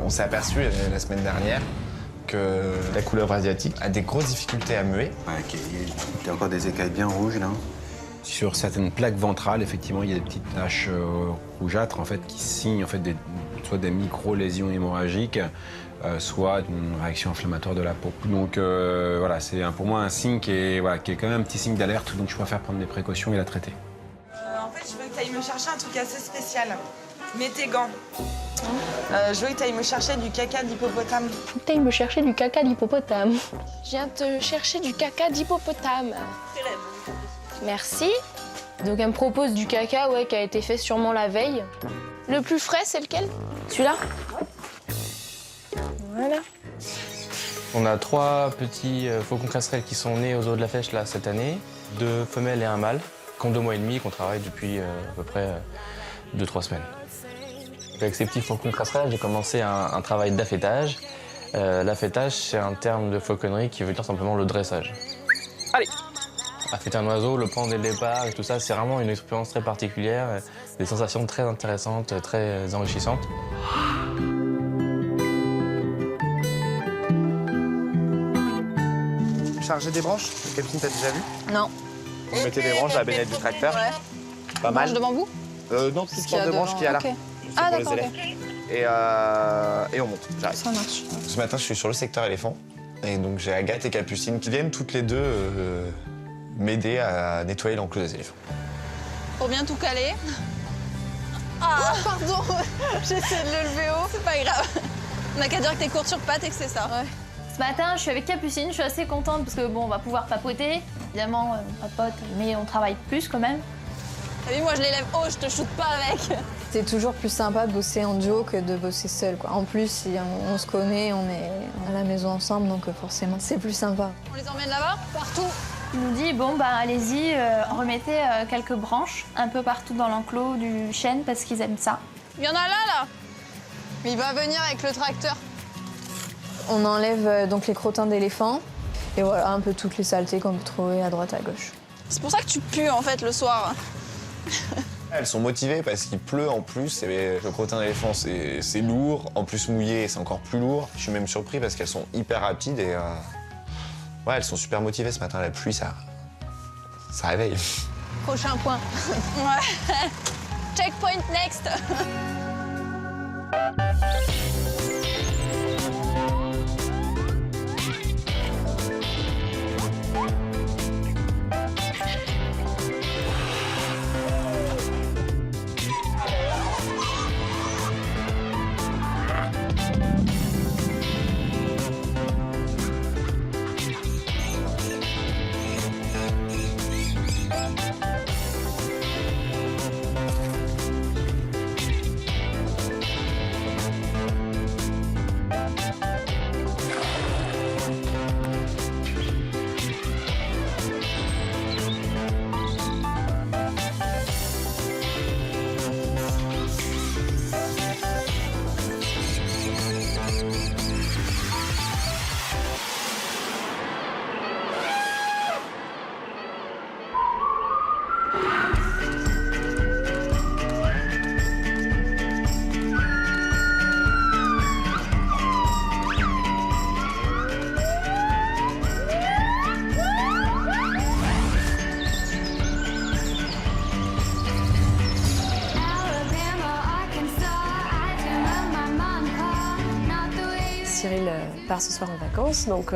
On s'est aperçu la semaine dernière que la couleuvre asiatique a des grosses difficultés à muer. Ouais, il y a encore des écailles bien rouges, là. Sur certaines plaques ventrales, effectivement, il y a des petites taches rougeâtres, en fait, qui signent, en fait, soit des micro-lésions hémorragiques, soit une réaction inflammatoire de la peau. Donc, voilà, c'est pour moi un signe qui est quand même un petit signe d'alerte, donc je préfère prendre des précautions et la traiter. En fait, je veux que tu ailles me chercher un truc assez spécial. Mets tes gants. Je veux que tu ailles me chercher du caca d'hippopotame. T'ailles me chercher du caca d'hippopotame. Je viens te chercher du caca d'hippopotame. Merci. Donc elle me propose du caca, ouais, qui a été fait sûrement la veille. Le plus frais, c'est lequel? Celui-là? Voilà. On a 3 petits faucons crassrelles qui sont nés aux eaux de la Fèche là, cette année. 2 femelles et un mâle, qui ont 2 mois et demi et qu'on travaille depuis à peu près 2-3 semaines. Avec ces petits faucons crassrelles, j'ai commencé un travail d'affêtage. L'affêtage, c'est un terme de fauconnerie qui veut dire simplement le dressage. Allez! Affêter un oiseau, le prendre dès le départ et tout ça, c'est vraiment une expérience très particulière, des sensations très intéressantes, très enrichissantes. Charger des branches, Capucine, t'as déjà vu? Non. Vous mettez des branches à la bennette du tracteur. Ouais. Pas mal. Branche de bambou? Non, toute sorte de branches qu'il y a là. Ok. C'est Ah, pour les d'accord, élèves. Et on monte, j'arrive. Ça marche. Ce matin, je suis sur le secteur éléphant. Et donc, j'ai Agathe et Capucine qui viennent toutes les deux m'aider à nettoyer l'enclos des éléphants. Pour bien tout caler. Ah, pardon. J'essaie de le lever haut. C'est pas grave. On n'a qu'à dire que t'es courte sur pattes et que c'est ça. Ouais. Ce matin, je suis avec Capucine, je suis assez contente parce que bon, on va pouvoir papoter. Évidemment, on papote, mais on travaille plus quand même. T'as vu, moi je l'élève haut, je te shoote pas avec. C'est toujours plus sympa de bosser en duo que de bosser seul, quoi. En plus, si on se connaît, on est à la maison ensemble, donc forcément, c'est plus sympa. On les emmène là-bas? Partout? Il nous dit, bon, bah allez-y, remettez quelques branches un peu partout dans l'enclos du chêne parce qu'ils aiment ça. Il y en a là. Mais il va venir avec le tracteur. On enlève donc les crottins d'éléphant et voilà, un peu toutes les saletés qu'on peut trouver à droite, à gauche. C'est pour ça que tu pues en fait le soir. Elles sont motivées parce qu'il pleut en plus. Et le crottin d'éléphant, c'est lourd. En plus, mouillé, c'est encore plus lourd. Je suis même surpris parce qu'elles sont hyper rapides et ouais, elles sont super motivées ce matin. La pluie, ça réveille. Prochain point. Ouais. Checkpoint next. Cyril part ce soir en vacances, donc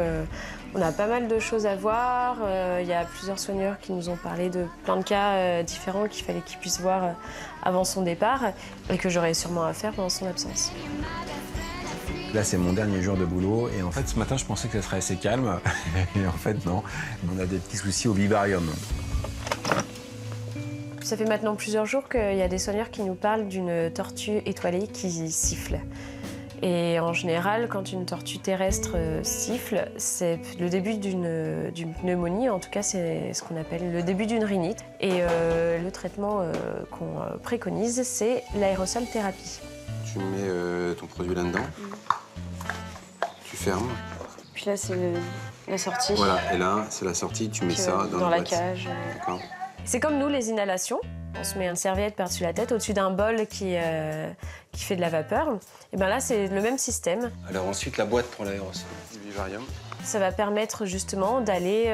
on a pas mal de choses à voir. Il y a plusieurs soigneurs qui nous ont parlé de plein de cas différents qu'il fallait qu'ils puissent voir avant son départ et que j'aurais sûrement à faire pendant son absence. Là, c'est mon dernier jour de boulot et en fait, ce matin, je pensais que ça serait assez calme. Et en fait, non. On a des petits soucis au vivarium. Ça fait maintenant plusieurs jours qu'il y a des soigneurs qui nous parlent d'une tortue étoilée qui siffle. Et en général, quand une tortue terrestre siffle, c'est le début d'une pneumonie, en tout cas c'est ce qu'on appelle le début d'une rhinite. Et le traitement qu'on préconise, c'est l'aérosol thérapie. Tu mets ton produit là-dedans. Tu fermes. Puis là, c'est la sortie. Voilà, et là, c'est la sortie, tu mets ça dans la boîte. cage. D'accord. C'est comme nous, les inhalations. On se met une serviette par-dessus la tête, au-dessus d'un bol qui fait de la vapeur. Et bien là, c'est le même système. Alors ensuite, la boîte pour l'aérosol du vivarium. Ça va permettre justement d'aller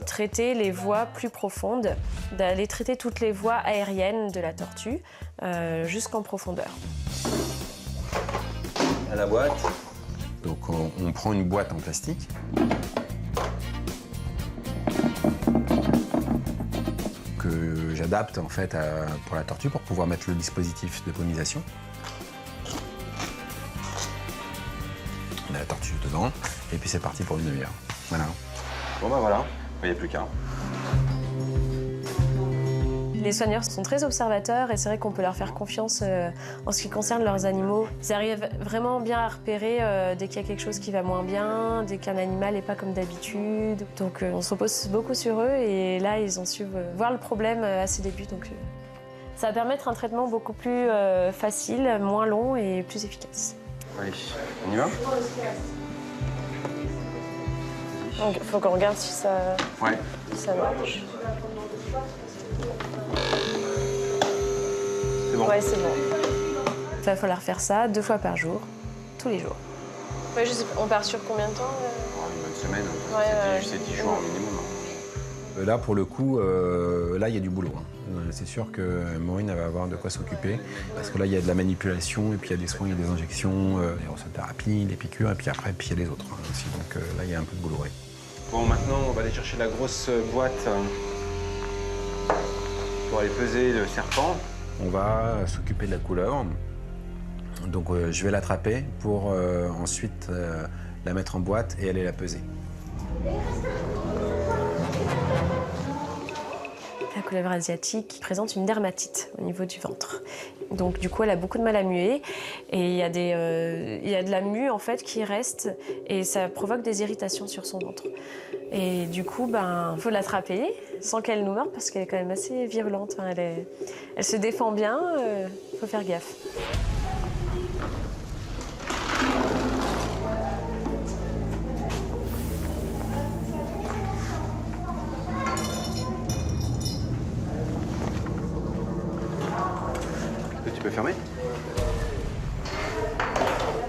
traiter les voies plus profondes, d'aller traiter toutes les voies aériennes de la tortue jusqu'en profondeur. À la boîte. Donc on prend une boîte en plastique. Que j'adapte en fait pour la tortue pour pouvoir mettre le dispositif de pollinisation. On a la tortue dedans et puis c'est parti pour une demi-heure. Voilà. Bon bah voilà, il n'y a plus qu'à. Les soigneurs sont très observateurs et c'est vrai qu'on peut leur faire confiance en ce qui concerne leurs animaux. Ils arrivent vraiment bien à repérer dès qu'il y a quelque chose qui va moins bien, dès qu'un animal n'est pas comme d'habitude. Donc on se repose beaucoup sur eux et là ils ont su voir le problème à ses débuts. Donc ça va permettre un traitement beaucoup plus facile, moins long et plus efficace. Allez, on y va? Donc il faut qu'on regarde si ça marche. C'est bon. Ouais, c'est bon. Il va falloir faire ça 2 fois par jour, tous les jours. Ouais, je sais pas, on part sur combien de temps Une bonne semaine, Ouais, c'est 10 jours minimum. Là, pour le coup, là, il y a du boulot. C'est sûr que Maureen elle va avoir de quoi s'occuper. Parce que là, il y a de la manipulation, et puis il y a des soins, il y a des injections, les rosothérapies, les piqûres, et puis après, il y a les autres aussi. Donc là, il y a un peu de boulot, ouais. Bon, maintenant, on va aller chercher la grosse boîte pour aller peser le serpent. On va s'occuper de la couleur. Donc je vais l'attraper pour ensuite la mettre en boîte et aller la peser. La couleuvre asiatique présente une dermatite au niveau du ventre. Donc du coup, elle a beaucoup de mal à muer et il y a de la mue en fait qui reste et ça provoque des irritations sur son ventre. Et du coup, faut l'attraper sans qu'elle nous morde parce qu'elle est quand même assez virulente. Enfin, elle se défend bien, faut faire gaffe. Tu peux fermer?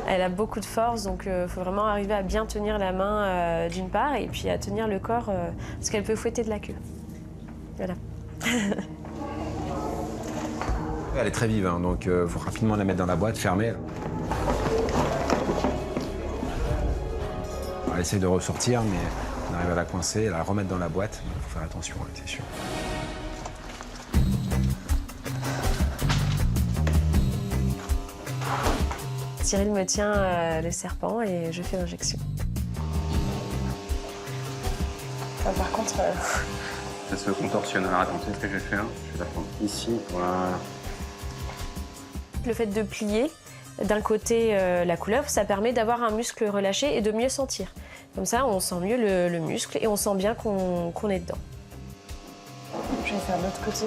Elle a beaucoup de force, donc il faut vraiment arriver à bien tenir la main d'une part et puis à tenir le corps parce qu'elle peut fouetter de la queue. Voilà. Elle est très vive, hein, donc il faut rapidement la mettre dans la boîte, fermer. Elle essaie de ressortir, mais on arrive à la coincer, à la remettre dans la boîte. Il faut faire attention, hein, c'est sûr. Cyril me tient le serpent et je fais l'injection. Par contre... Ça se contorsionne. Alors attends, tu sais ce que je vais faire? Je vais la prendre ici, voilà. Le fait de plier d'un côté la couleuvre, ça permet d'avoir un muscle relâché et de mieux sentir. Comme ça, on sent mieux le muscle et on sent bien qu'on est dedans. Je vais faire de l'autre côté.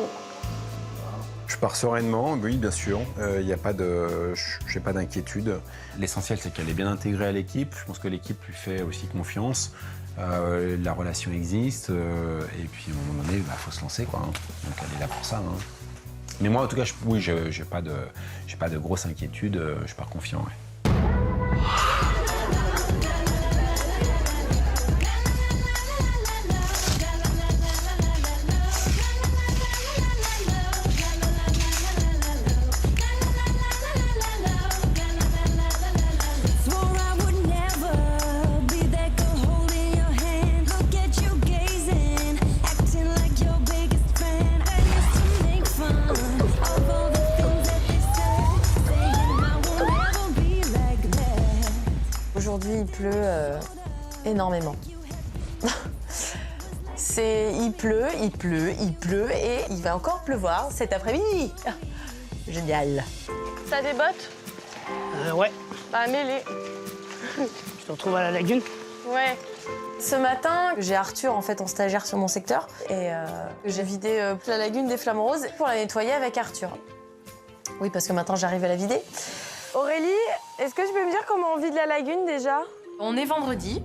Je pars sereinement, oui, bien sûr. Il n'y a pas de... j'ai pas d'inquiétude. L'essentiel, c'est qu'elle est bien intégrée à l'équipe. Je pense que l'équipe lui fait aussi confiance. La relation existe. Et puis, à un moment donné, faut se lancer, quoi. Hein. Donc, elle est là pour ça. Hein. Mais moi, en tout cas, oui, j'ai pas de grosse inquiétude. Je pars confiant, ouais. Aujourd'hui, il pleut énormément. Il pleut et il va encore pleuvoir cet après-midi. Génial. T'as des bottes? Ouais. Bah, mets-les. Tu te retrouves à la lagune? Ouais. Ce matin, j'ai Arthur en fait en stagiaire sur mon secteur et j'ai vidé la lagune des Flammes Roses pour la nettoyer avec Arthur. Oui, parce que maintenant j'arrive à la vider. Aurélie, est-ce que tu peux me dire comment on vide la lagune déjà? On est vendredi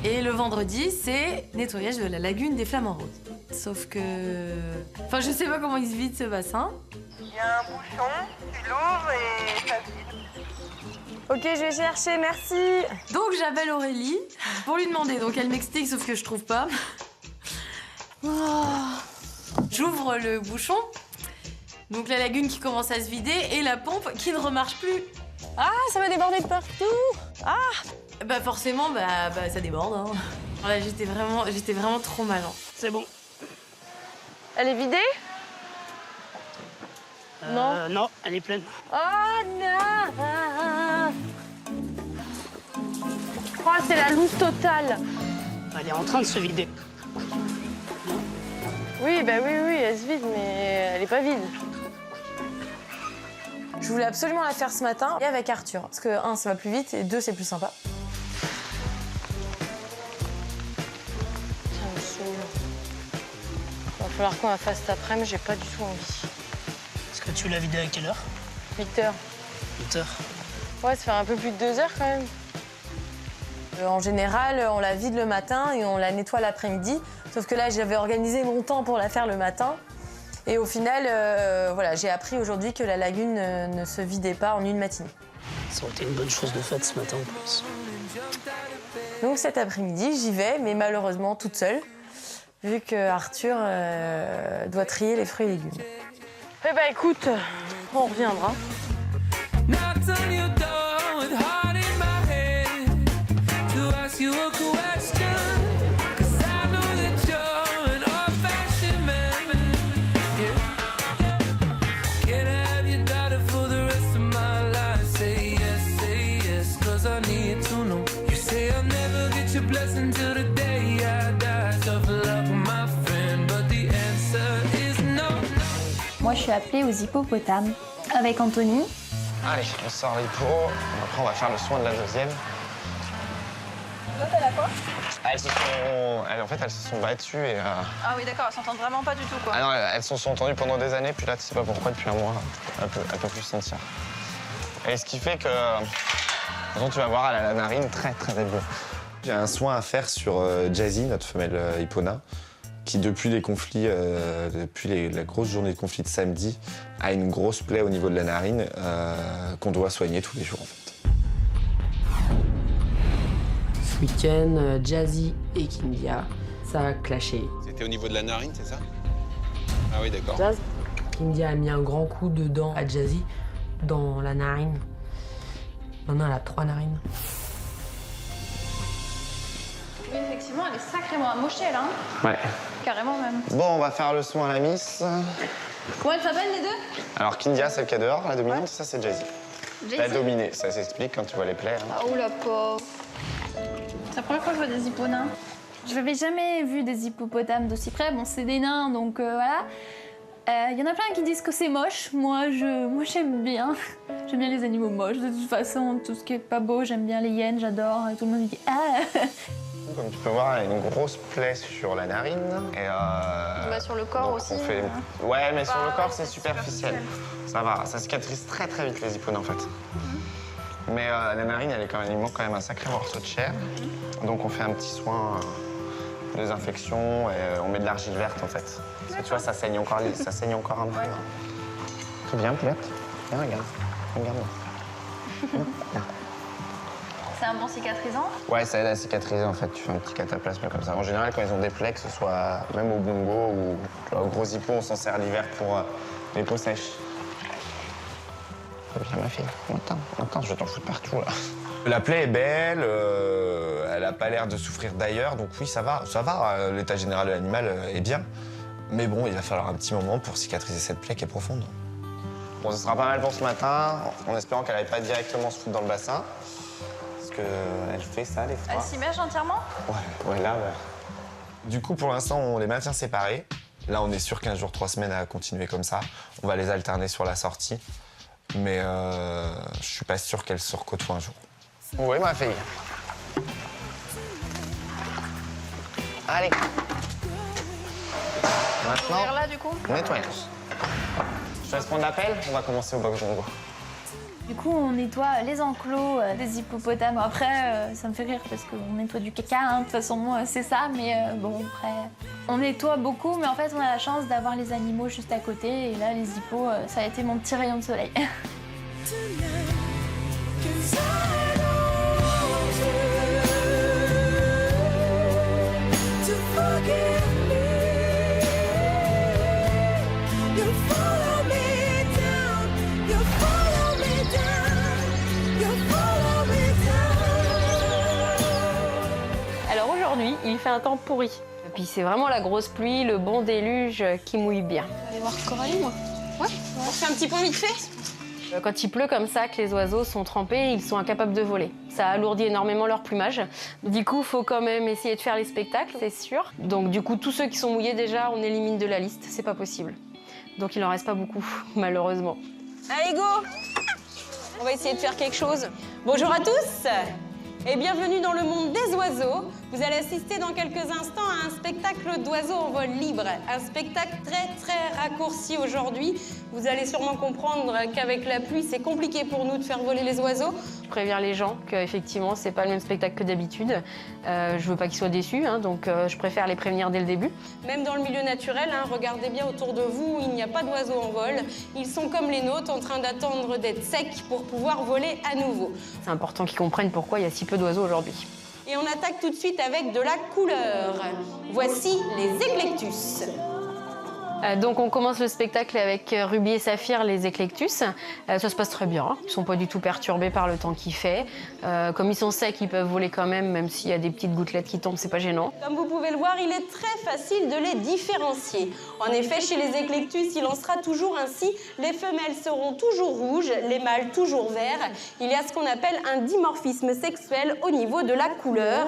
Et le vendredi, c'est nettoyage de la lagune des Flamants Roses. Sauf que... Enfin, je sais pas comment il se vide ce bassin. Il y a un bouchon, tu l'ouvres et ça se vide. Ok, je vais chercher, merci. Donc j'appelle Aurélie pour lui demander. Donc elle m'explique, sauf que je trouve pas. Oh. J'ouvre le bouchon. Donc la lagune qui commence à se vider et la pompe qui ne remarche plus. Ah, ça va déborder de partout. Ah. Bah forcément, ça déborde. Hein. Voilà, j'étais vraiment trop mal. Hein. C'est bon. Elle est vidée? Non. Non, elle est pleine. Oh non! Oh, c'est la loose totale. Elle est en train de se vider. Oui, oui, elle se vide, mais elle est pas vide. Je voulais absolument la faire ce matin et avec Arthur. Parce que 1, ça va plus vite et 2, c'est plus sympa. Ça me saoule. Il va falloir qu'on la fasse cet après-midi, j'ai pas du tout envie. Est-ce que tu l'as vidée à quelle heure? 8 heures. 8 heures. Ouais, ça fait un peu plus de 2 heures quand même. En général, on la vide le matin et on la nettoie l'après-midi. Sauf que là, j'avais organisé mon temps pour la faire le matin. Et au final, voilà, j'ai appris aujourd'hui que la lagune ne se vidait pas en une matinée. Ça aurait été une bonne chose de faite ce matin en plus. Donc cet après-midi, j'y vais, mais malheureusement toute seule, vu que Arthur doit trier les fruits et légumes. Eh ben écoute, on reviendra. Moi, je suis appelée aux hippopotames avec Anthony. Allez, on sort les pots. Après, on va faire le soin de la deuxième. L'autre, elle a quoi? Elles se sont battues et... Ah oui, d'accord, elles s'entendent vraiment pas du tout, quoi. Ah non, elles se sont entendues pendant des années, puis là, tu sais pas pourquoi, depuis un mois, elles peuvent plus se sentir. Et ce qui fait que... Maintenant, tu vas voir, elle a la narine très, très élevée. J'ai un soin à faire sur Jazzy, notre femelle hippona, qui depuis les conflits, la grosse journée de conflit de samedi, a une grosse plaie au niveau de la narine qu'on doit soigner tous les jours, en fait. Ce week-end, Jazzy et Kindia, ça a clashé. C'était au niveau de la narine, c'est ça? Ah oui, d'accord. Kindia a mis un grand coup de dent à Jazzy dans la narine. Maintenant, elle a 3 narines. Oui, effectivement, elle est sacrément amochée, là. Ouais. Carrément, même. Bon, on va faire le soin à la miss. Comment elles s'appellent, les deux? Alors, Kindia, celle qui est dehors, la dominante, ça, c'est Jazzy. Jazzy. La dominée, ça s'explique quand tu vois les plaies. Hein. Ah, oh la pauvre. C'est la première fois que je vois des hipponains. Je n'avais jamais vu des hippopotames d'aussi près. Bon, c'est des nains, donc voilà. Il y en a plein qui disent que c'est moche. Moi, j'aime bien. J'aime bien les animaux moches. De toute façon, tout ce qui est pas beau, j'aime bien les hyènes, j'adore. Tout le monde me dit ah. Comme tu peux voir, elle a une grosse plaie sur la narine. Et Bah, sur le corps aussi. Ouais, mais sur le corps, c'est superficiel. Ça va, ça cicatrise très très vite les hippones en fait. Mais la narine, il manque quand même un sacré morceau de chair. Donc on fait un petit soin de désinfection et on met de l'argile verte en fait. Parce que tu vois, ça saigne encore un peu. Très bien, Poulette. Viens, regarde. Regarde-moi. C'est un bon cicatrisant? Ouais, ça aide à cicatriser en fait. Tu fais un petit cataplasme comme ça. En général, quand ils ont des plaies, que ce soit même au bongo ou au gros hippo, on s'en sert l'hiver pour les peaux sèches. Viens, ma fille. Attends, je vais t'en foutre partout là. La plaie est belle, elle a pas l'air de souffrir d'ailleurs, donc oui, ça va. L'état général de l'animal est bien. Mais bon, il va falloir un petit moment pour cicatriser cette plaie qui est profonde. Bon, ce sera pas mal pour ce matin, en espérant qu'elle n'aille pas directement se foutre dans le bassin. Parce qu'elle fait ça, des fois. Elle s'immerge entièrement? Ouais, là, ouais. Du coup, pour l'instant, on les maintient séparés. Là, on est sur 15 jours, 3 semaines à continuer comme ça. On va les alterner sur la sortie. Mais je suis pas sûr qu'elles se recôtoient un jour. Oui, ma fille. Allez. Maintenant, Là, du coup? nettoyage. Je te laisse prendre l'appel, on va commencer au box bongo. Du coup, on nettoie les enclos des hippopotames. Après, ça me fait rire parce qu'on nettoie du caca, hein. De toute façon, c'est ça. Mais bon, après, on nettoie beaucoup. Mais en fait, on a la chance d'avoir les animaux juste à côté. Et là, les hippos, ça a été mon petit rayon de soleil. Alors aujourd'hui, il fait un temps pourri. Et puis c'est vraiment la grosse pluie, le bon déluge qui mouille bien. Allez voir Coralie, moi. Ouais, on fait un petit point vite fait. Quand il pleut comme ça, que les oiseaux sont trempés, ils sont incapables de voler. Ça alourdit énormément leur plumage. Du coup, il faut quand même essayer de faire les spectacles, c'est sûr. Donc du coup, tous ceux qui sont mouillés déjà, on élimine de la liste, c'est pas possible. Donc il en reste pas beaucoup, malheureusement. Allez, go! On va essayer de faire quelque chose. Bonjour à tous et bienvenue dans le monde des oiseaux. Vous allez assister dans quelques instants à un spectacle d'oiseaux en vol libre. Un spectacle très raccourci aujourd'hui. Vous allez sûrement comprendre qu'avec la pluie, c'est compliqué pour nous de faire voler les oiseaux. Je préviens les gens qu'effectivement, c'est pas le même spectacle que d'habitude. Je veux pas qu'ils soient déçus, hein, donc je préfère les prévenir dès le début. Même dans le milieu naturel, hein, regardez bien autour de vous, il n'y a pas d'oiseaux en vol. Ils sont comme les nôtres, en train d'attendre d'être secs pour pouvoir voler à nouveau. C'est important qu'ils comprennent pourquoi il y a si peu d'oiseaux aujourd'hui. Et on attaque tout de suite avec de la couleur. Voici les éclectus. Donc on commence le spectacle avec Ruby et Saphir, les éclectus. Ça se passe très bien, hein. Ils sont pas du tout perturbés par le temps qu'il fait. Comme ils sont secs, ils peuvent voler quand même s'il y a des petites gouttelettes qui tombent, c'est pas gênant. Comme vous pouvez le voir, il est très facile de les différencier. En effet, chez les éclectus, il en sera toujours ainsi. Les femelles seront toujours rouges, les mâles toujours verts. Il y a ce qu'on appelle un dimorphisme sexuel au niveau de la couleur.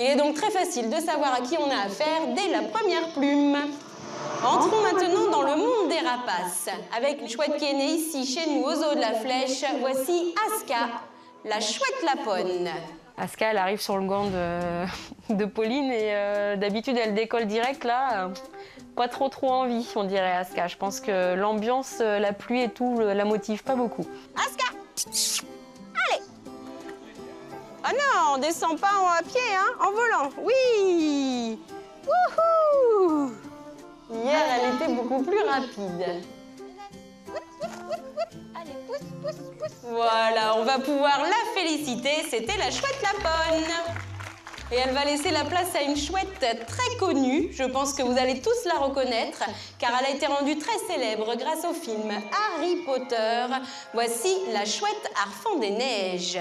Il est donc très facile de savoir à qui on a affaire dès la première plume. Entrons maintenant dans le monde des rapaces. Avec une chouette qui est née ici, chez nous, aux eaux de la Flèche, voici Aska, la chouette lapone. Aska, elle arrive sur le gant de Pauline et d'habitude, elle décolle direct là. Pas trop envie, on dirait Aska. Je pense que l'ambiance, la pluie et tout, la motive pas beaucoup. Aska! Allez! Ah non, on descend pas à pied, hein, en volant. Oui! Wouhou! Hier, elle était beaucoup plus rapide. Allez, pousse. Voilà, on va pouvoir la féliciter. C'était la chouette lapone. Et elle va laisser la place à une chouette très connue. Je pense que vous allez tous la reconnaître, car elle a été rendue très célèbre grâce au film Harry Potter. Voici la chouette Harfang des Neiges.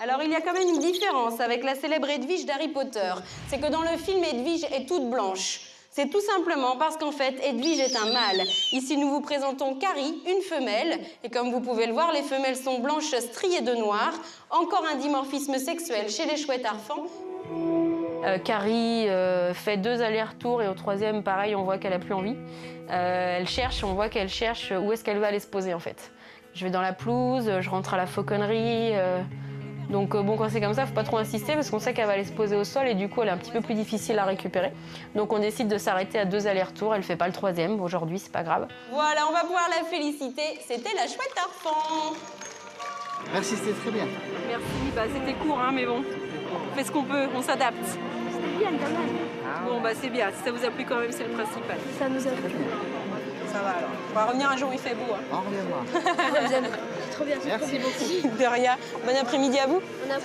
Alors, il y a quand même une différence avec la célèbre Edwige d'Harry Potter. C'est que dans le film, Edwige est toute blanche. C'est tout simplement parce qu'en fait, Edwige est un mâle. Ici, nous vous présentons Carrie, une femelle. Et comme vous pouvez le voir, les femelles sont blanches striées de noir. Encore un dimorphisme sexuel chez les chouettes Harfang. Carrie fait 2 allers-retours et au 3e, pareil, on voit qu'elle a plus envie. Elle cherche, on voit qu'elle cherche où est-ce qu'elle va aller se poser en fait. Je vais dans la pelouse, je rentre à la fauconnerie. Donc bon, quand c'est comme ça, faut pas trop insister parce qu'on sait qu'elle va aller se poser au sol et du coup, elle est un petit peu plus difficile à récupérer. Donc on décide de s'arrêter à 2 allers-retours. Elle fait pas le 3e aujourd'hui, c'est pas grave. Voilà, on va pouvoir la féliciter. C'était la chouette Harfang. Merci, c'était très bien. Merci, c'était court, hein, mais bon, on fait ce qu'on peut, on s'adapte. C'était bien quand même. Bon, c'est bien. Si ça vous a plu quand même, c'est le principal. Ça nous a plu. Ça va alors. On va revenir un jour où il fait beau. Hein. Au revoir. C'est trop bien. Merci beaucoup. De rien. Bon après-midi à vous.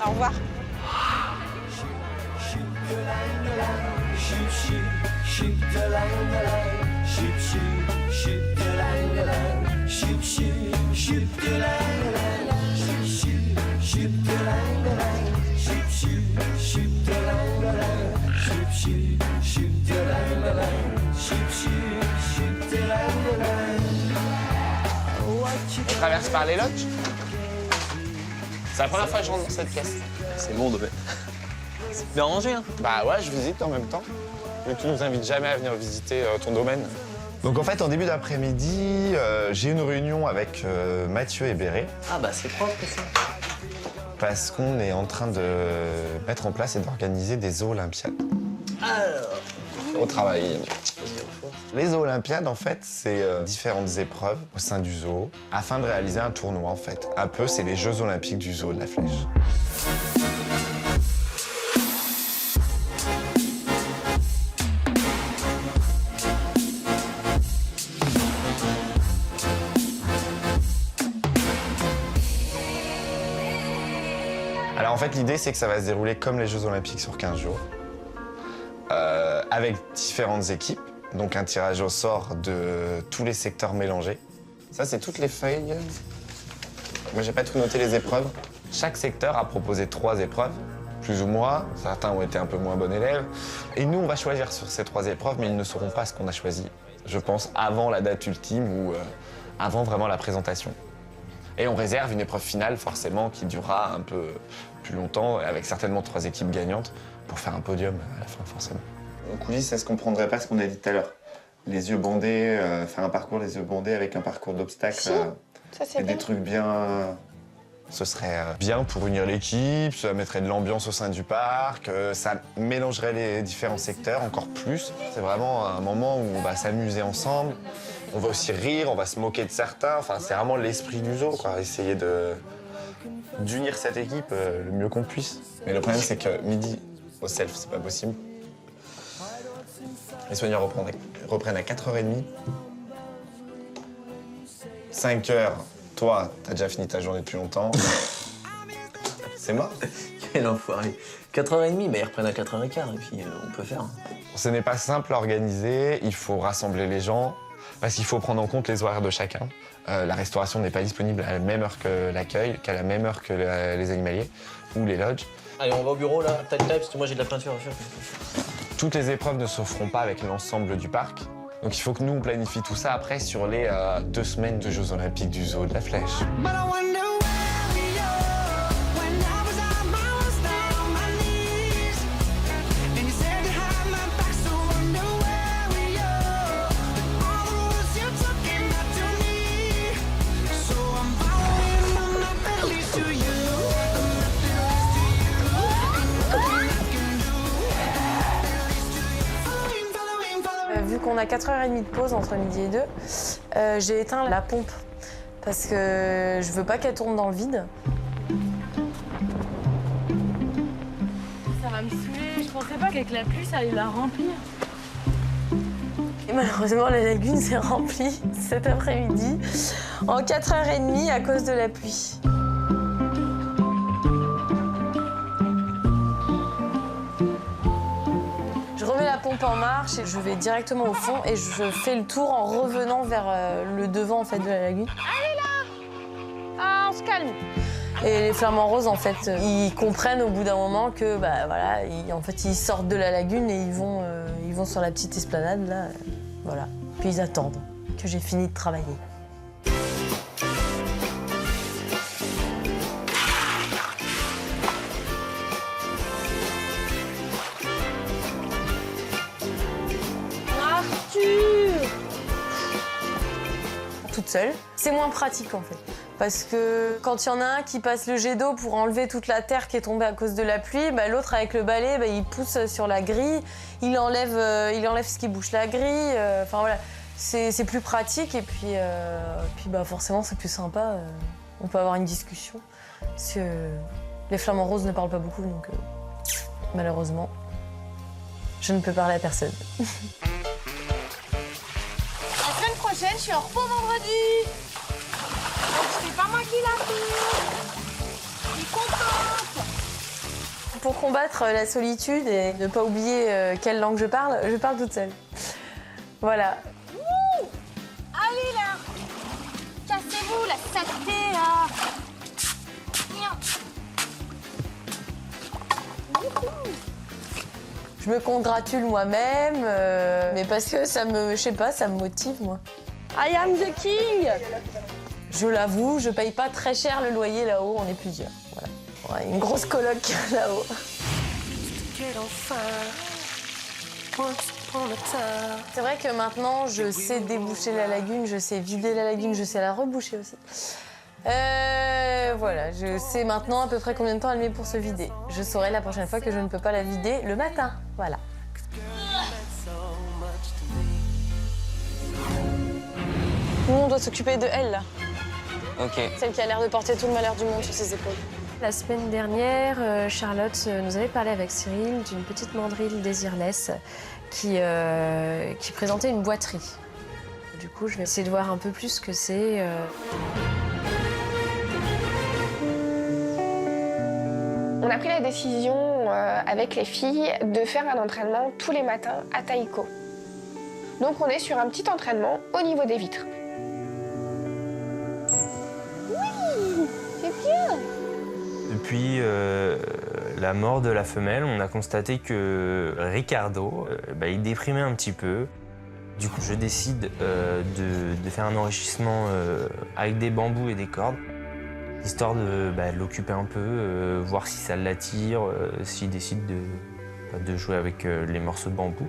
Au revoir. On traverse par les loges. C'est la première fois que je rentre dans cette caisse. C'est bon, de C'est bien rangé, hein? Bah ouais, je visite en même temps. Mais tu nous invites jamais à venir visiter ton domaine. Donc en fait, en début d'après-midi, j'ai une réunion avec Mathieu et Béré. Ah bah c'est propre ça. Parce qu'on est en train de mettre en place et d'organiser des Eaux Olympiades. Alors, au travail. Les Olympiades, en fait, c'est différentes épreuves au sein du zoo afin de réaliser un tournoi, en fait. Un peu, c'est les Jeux Olympiques du zoo de la Flèche. Alors en fait, l'idée, c'est que ça va se dérouler comme les Jeux Olympiques sur 15 jours, avec différentes équipes, donc un tirage au sort de tous les secteurs mélangés. Ça, c'est toutes les feuilles. Moi, j'ai pas tout noté les épreuves. Chaque secteur a proposé 3 épreuves, plus ou moins. Certains ont été un peu moins bons élèves. Et nous, on va choisir sur ces 3 épreuves, mais ils ne sauront pas ce qu'on a choisi, je pense, avant la date ultime ou avant vraiment la présentation. Et on réserve une épreuve finale, forcément, qui durera un peu plus longtemps, avec certainement 3 équipes gagnantes, pour faire un podium à la fin, forcément. En coulisses, ça se comprendrait pas ce qu'on a dit tout à l'heure. Les yeux bandés, faire un parcours les yeux bandés avec un parcours d'obstacles. Si, ça c'est et des trucs bien... Ce serait bien pour unir l'équipe, ça mettrait de l'ambiance au sein du parc, ça mélangerait les différents secteurs encore plus. C'est vraiment un moment où on va s'amuser ensemble, on va aussi rire, on va se moquer de certains. Enfin, c'est vraiment l'esprit du zoo, quoi. Essayer d'unir cette équipe le mieux qu'on puisse. Mais le problème, c'est que midi au self, c'est pas possible. Les soigneurs reprennent à 4h30. 5h, toi, t'as déjà fini ta journée depuis longtemps. C'est mort. Quel enfoiré. 4h30, bah ils reprennent à 4h15 et puis on peut faire. Ce n'est pas simple à organiser, il faut rassembler les gens, parce qu'il faut prendre en compte les horaires de chacun. La restauration n'est pas disponible à la même heure que l'accueil, qu'à la même heure que les animaliers ou les lodges. Allez, on va au bureau là, tac tac, parce que moi j'ai de la peinture à faire. Toutes les épreuves ne se feront pas avec l'ensemble du parc. Donc il faut que nous, on planifie tout ça après sur les 2 semaines de Jeux Olympiques du zoo de la Flèche. Vu qu'on a 4h30 de pause entre midi et 2, j'ai éteint la pompe parce que je veux pas qu'elle tourne dans le vide. Ça va me saouler, je pensais pas qu'avec la pluie, ça allait la remplir. Et malheureusement, la lagune s'est remplie cet après-midi en 4h30 à cause de la pluie. Je remets la pompe en marche et je vais directement au fond et je fais le tour en revenant vers le devant en fait, de la lagune. Allez là! Ah, on se calme. Et les flamants roses, en fait, ils comprennent au bout d'un moment que, bah voilà, ils sortent de la lagune et ils vont sur la petite esplanade, là, voilà. Puis ils attendent que j'ai fini de travailler. Toute seule. C'est moins pratique en fait. Parce que quand il y en a un qui passe le jet d'eau pour enlever toute la terre qui est tombée à cause de la pluie, bah, l'autre avec le balai, bah, il pousse sur la grille, il enlève ce qui bouche la grille. Enfin voilà, c'est plus pratique et puis bah, forcément c'est plus sympa. On peut avoir une discussion. Parce que les flamants roses ne parlent pas beaucoup, donc malheureusement, je ne peux parler à personne. La semaine prochaine, je suis en repos vendredi. Donc c'est pas moi qui l'a fait. Je suis contente. Pour combattre la solitude et ne pas oublier quelle langue je parle toute seule. Voilà. Ouh, allez là. Cassez-vous la saleté là. Je me congratule moi-même, mais parce que ça me, je sais pas, ça me motive moi. I am the king. Je l'avoue, je paye pas très cher le loyer là-haut, on est plusieurs. Voilà. Ouais, une grosse coloc là-haut. C'est vrai que maintenant, je sais déboucher la lagune, je sais vider la lagune, je sais la reboucher aussi. Voilà, je sais maintenant à peu près combien de temps elle met pour se vider. Je saurai la prochaine fois que je ne peux pas la vider le matin. Voilà. Nous, on doit s'occuper de elle, là. Ok. Celle qui a l'air de porter tout le malheur du monde sur ses épaules. La semaine dernière, Charlotte nous avait parlé avec Cyril d'une petite mandrille désirless qui présentait une boiterie. Du coup, je vais essayer de voir un peu plus ce que c'est. On a pris la décision avec les filles de faire un entraînement tous les matins à Taïko. Donc on est sur un petit entraînement au niveau des vitres. Oui, c'est bien. Depuis la mort de la femelle, on a constaté que Ricardo, il déprimait un petit peu. Du coup, je décide de faire un enrichissement avec des bambous et des cordes, histoire de l'occuper un peu, voir si ça l'attire, s'il décide de jouer avec les morceaux de bambou.